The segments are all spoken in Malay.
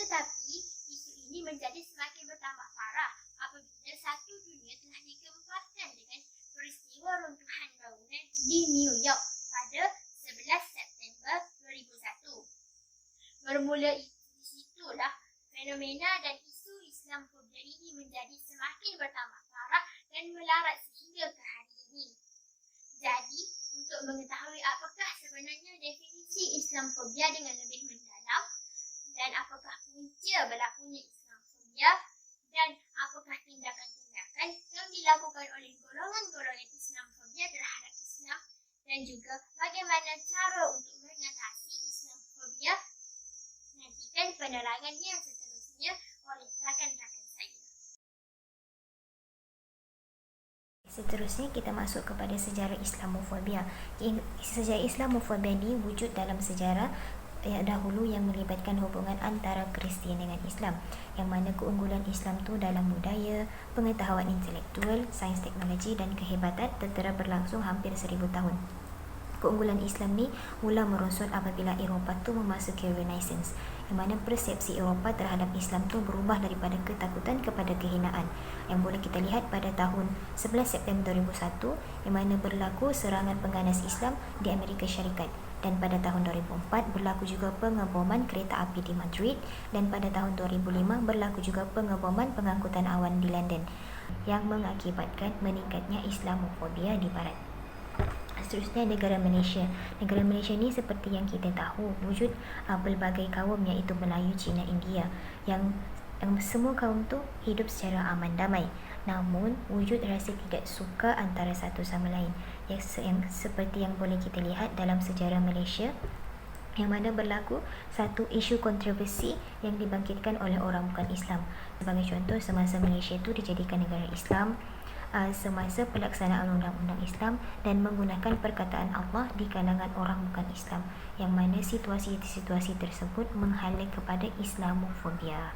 tetapi isu ini menjadi semakin bertambah parah apabila satu dunia telah digemparkan dengan peristiwa runtuhan bangunan di New York pada 11 September 2001. Bermula di situlah fenomena dan isu Islamofobia ini menjadi semakin bertambah parah dan melarat sehingga ke hari ini. Jadi, untuk mengetahui apakah sebenarnya definisi Islamofobia dengan lebih mendalam dan apakah punca berlakunya Islamofobia dan apakah tindakan-tindakan yang dilakukan oleh golongan-golongan Islamofobia terhadap Islam dan juga bagaimana cara untuk mengatasi Islamofobia, nantikan penerangannya seterusnya oleh rakan-rakan saya. Seterusnya kita masuk kepada sejarah Islamofobia. Sejarah Islamofobia ini wujud dalam sejarah dahulu yang melibatkan hubungan antara Kristian dengan Islam, yang mana keunggulan Islam tu dalam budaya, pengetahuan intelektual, sains teknologi dan kehebatan tertera berlangsung hampir 1000 tahun. Keunggulan Islam ni mula merosot apabila Eropah tu memasuki Renaissance, yang mana persepsi Eropah terhadap Islam tu berubah daripada ketakutan kepada kehinaan, yang boleh kita lihat pada tahun 11 September 2001, yang mana berlaku serangan pengganas Islam di Amerika Syarikat, dan pada tahun 2004 berlaku juga pengeboman kereta api di Madrid, dan pada tahun 2005 berlaku juga pengeboman pengangkutan awan di London, yang mengakibatkan meningkatnya Islamofobia di barat. Seterusnya negara Malaysia. Negara Malaysia ni seperti yang kita tahu, wujud pelbagai kaum iaitu Melayu, Cina, India, yang semua kaum tu hidup secara aman damai. Namun wujud rasa tidak suka antara satu sama lain, yang seperti yang boleh kita lihat dalam sejarah Malaysia, yang mana berlaku satu isu kontroversi yang dibangkitkan oleh orang bukan Islam. Sebagai contoh, semasa Malaysia itu dijadikan negara Islam, semasa pelaksanaan undang-undang Islam dan menggunakan perkataan Allah di kalangan orang bukan Islam, yang mana situasi-situasi tersebut menghala kepada Islamofobia.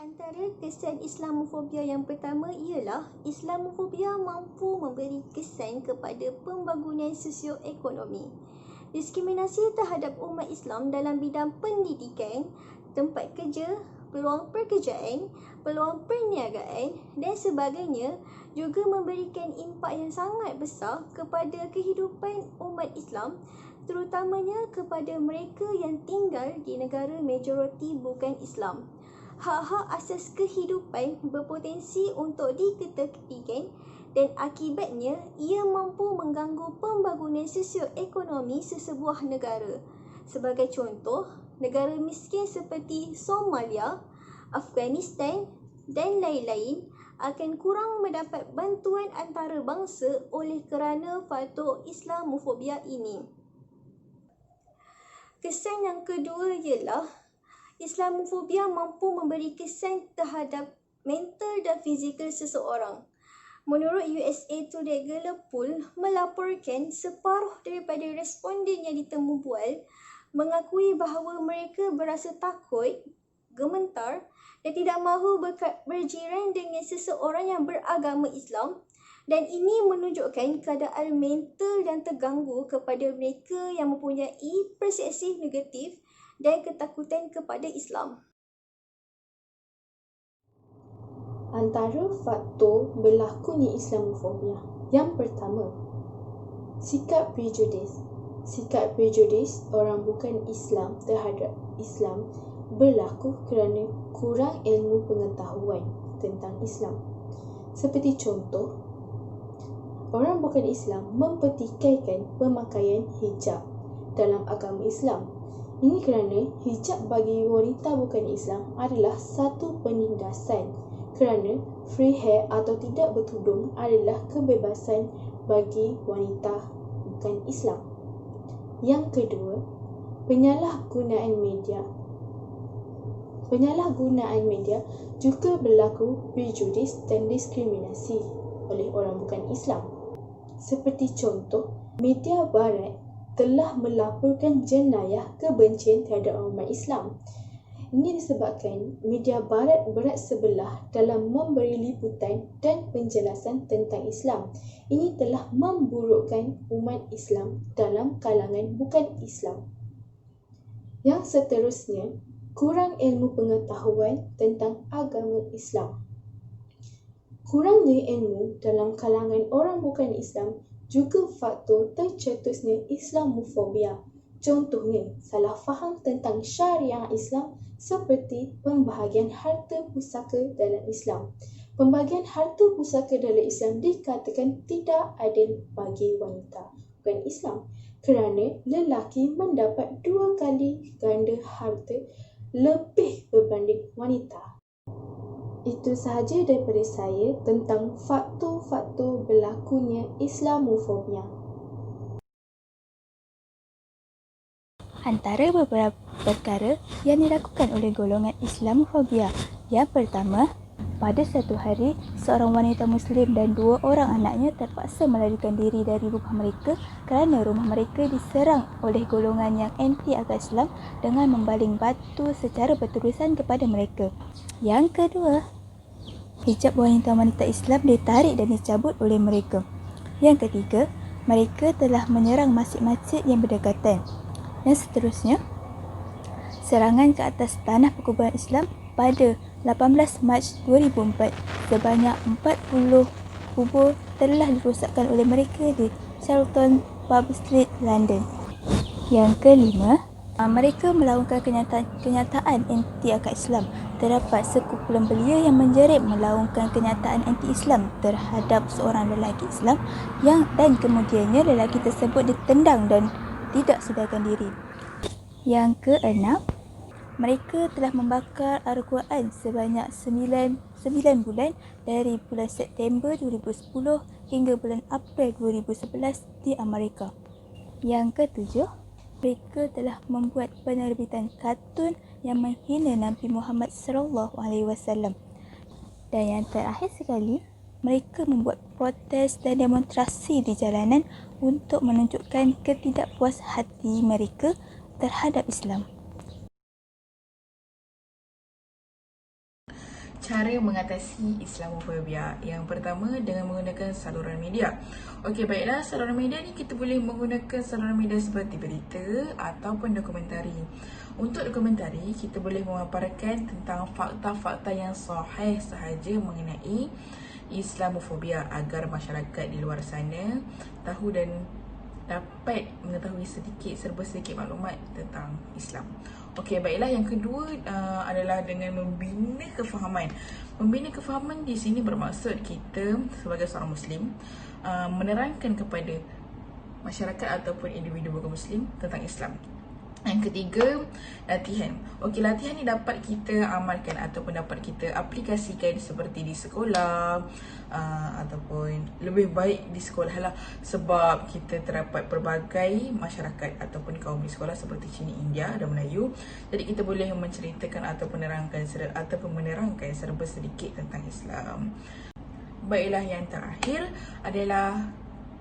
Antara kesan Islamofobia yang pertama ialah Islamofobia mampu memberi kesan kepada pembangunan sosioekonomi. Diskriminasi terhadap umat Islam dalam bidang pendidikan, tempat kerja, peluang pekerjaan, peluang perniagaan dan sebagainya juga memberikan impak yang sangat besar kepada kehidupan umat Islam, terutamanya kepada mereka yang tinggal di negara majoriti bukan Islam. Hak-hak asas kehidupan berpotensi untuk diketepikan dan akibatnya ia mampu mengganggu pembangunan sosioekonomi sesebuah negara. Sebagai contoh, negara miskin seperti Somalia, Afghanistan dan lain-lain akan kurang mendapat bantuan antarabangsa oleh kerana faktor Islamofobia ini. Kesan yang kedua ialah Islamofobia mampu memberi kesan terhadap mental dan fizikal seseorang. Menurut USA Today Gallup Poll melaporkan separuh daripada responden yang ditemu bual mengakui bahawa mereka berasa takut, gemetar dan tidak mahu berjiran dengan seseorang yang beragama Islam, dan ini menunjukkan keadaan mental yang terganggu kepada mereka yang mempunyai persepsi negatif dan ketakutan kepada Islam. Antara faktor berlakunya Islamofobia. Yang pertama, sikap prejudis. Sikap prejudis orang bukan Islam terhadap Islam berlaku kerana kurang ilmu pengetahuan tentang Islam. Seperti contoh, orang bukan Islam mempertikaikan pemakaian hijab dalam agama Islam. Ini kerana hijab bagi wanita bukan Islam adalah satu penindasan, kerana free hair atau tidak bertudung adalah kebebasan bagi wanita bukan Islam. Yang kedua, penyalahgunaan media. Penyalahgunaan media juga berlaku prejudis dan diskriminasi oleh orang bukan Islam. Seperti contoh, media barat telah melaporkan jenayah kebencian terhadap umat Islam. Ini disebabkan media barat berat sebelah dalam memberi liputan dan penjelasan tentang Islam. Ini telah memburukkan umat Islam dalam kalangan bukan Islam. Yang seterusnya, kurang ilmu pengetahuan tentang agama Islam. Kurangnya ilmu dalam kalangan orang bukan Islam juga faktor tercetusnya Islamofobia. Contohnya, salah faham tentang syariah Islam seperti pembahagian harta pusaka dalam Islam. Pembagian harta pusaka dalam Islam dikatakan tidak adil bagi wanita bukan Islam kerana lelaki mendapat 2 kali ganda harta lebih berbanding wanita. Itu sahaja daripada saya tentang faktor-faktor berlakunya Islamofobia. Antara beberapa perkara yang dilakukan oleh golongan Islamofobia. Yang pertama, pada satu hari, seorang wanita Muslim dan 2 orang anaknya terpaksa melarikan diri dari rumah mereka kerana rumah mereka diserang oleh golongan yang anti agama Islam dengan membaling batu secara berterusan kepada mereka. Yang kedua, hijab wanita-wanita Islam ditarik dan dicabut oleh mereka. Yang ketiga, mereka telah menyerang masjid-masjid yang berdekatan. Yang seterusnya, serangan ke atas tanah perkuburan Islam pada 18 Mac 2004. Sebanyak 40 kubur telah dirosakkan oleh mereka di Charlton Pub Street, London. Yang kelima, mereka melakukan kenyataan anti akad Islam. Terdapat sekumpulan belia yang menjerit melakukan kenyataan anti-Islam terhadap seorang lelaki Islam dan kemudiannya lelaki tersebut ditendang dan tidak sadarkan diri. Yang keenam, mereka telah membakar Al-Quran sebanyak 9 bulan dari bulan September 2010 hingga bulan April 2011 di Amerika. Yang ketujuh, mereka telah membuat penerbitan kartun yang menghina Nabi Muhammad SAW. Dan yang terakhir sekali, mereka membuat protes dan demonstrasi di jalanan untuk menunjukkan ketidakpuashati mereka terhadap Islam. Cara mengatasi Islamofobia. Yang pertama, dengan menggunakan saluran media. Okey, baiklah, saluran media ni kita boleh menggunakan saluran media seperti berita ataupun dokumentari. Untuk dokumentari, kita boleh memaparkan tentang fakta-fakta yang sahih sahaja mengenai Islamofobia agar masyarakat di luar sana tahu dan dapat mengetahui serba sedikit maklumat tentang Islam. Okey, baiklah, yang kedua adalah dengan membina kefahaman. Membina kefahaman di sini bermaksud kita sebagai seorang Muslim menerangkan kepada masyarakat ataupun individu bukan Muslim tentang Islam. Yang ketiga, latihan. Okey, latihan ni dapat kita amalkan ataupun dapat kita aplikasikan seperti di sekolah ataupun lebih baik di sekolah lah, sebab kita terdapat pelbagai masyarakat ataupun kaum di sekolah seperti Cina, India dan Melayu. Jadi kita boleh menceritakan ataupun menerangkan serba sedikit tentang Islam. Baiklah, yang terakhir adalah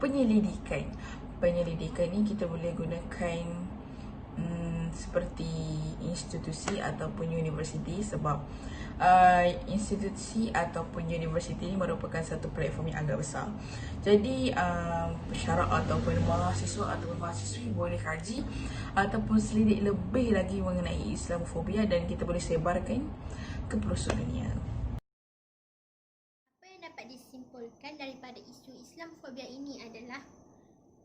penyelidikan. Penyelidikan ni kita boleh gunakan seperti institusi ataupun universiti, sebab institusi ataupun universiti ini merupakan satu platform yang agak besar. Jadi pesyarak ataupun mahasiswa ataupun mahasiswi boleh kaji ataupun selidik lebih lagi mengenai Islamofobia dan kita boleh sebarkan ke pelosok dunia. Apa yang dapat disimpulkan daripada isu Islamofobia ini adalah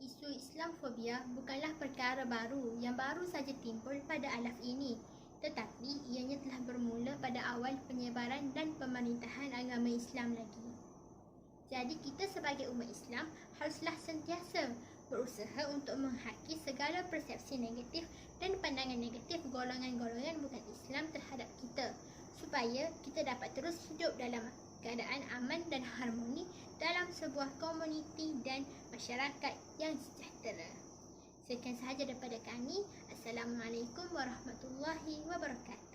isu Islamofobia bukanlah perkara baru yang baru saja timbul pada alaf ini, tetapi ianya telah bermula pada awal penyebaran dan pemerintahan agama Islam lagi. Jadi kita sebagai umat Islam haruslah sentiasa berusaha untuk menghaki segala persepsi negatif dan pandangan negatif golongan-golongan bukan Islam terhadap kita, supaya kita dapat terus hidup dalam keadaan aman dan harmoni dalam sebuah komuniti dan masyarakat yang sejahtera. Sekian sahaja daripada kami. Assalamualaikum warahmatullahi wabarakatuh.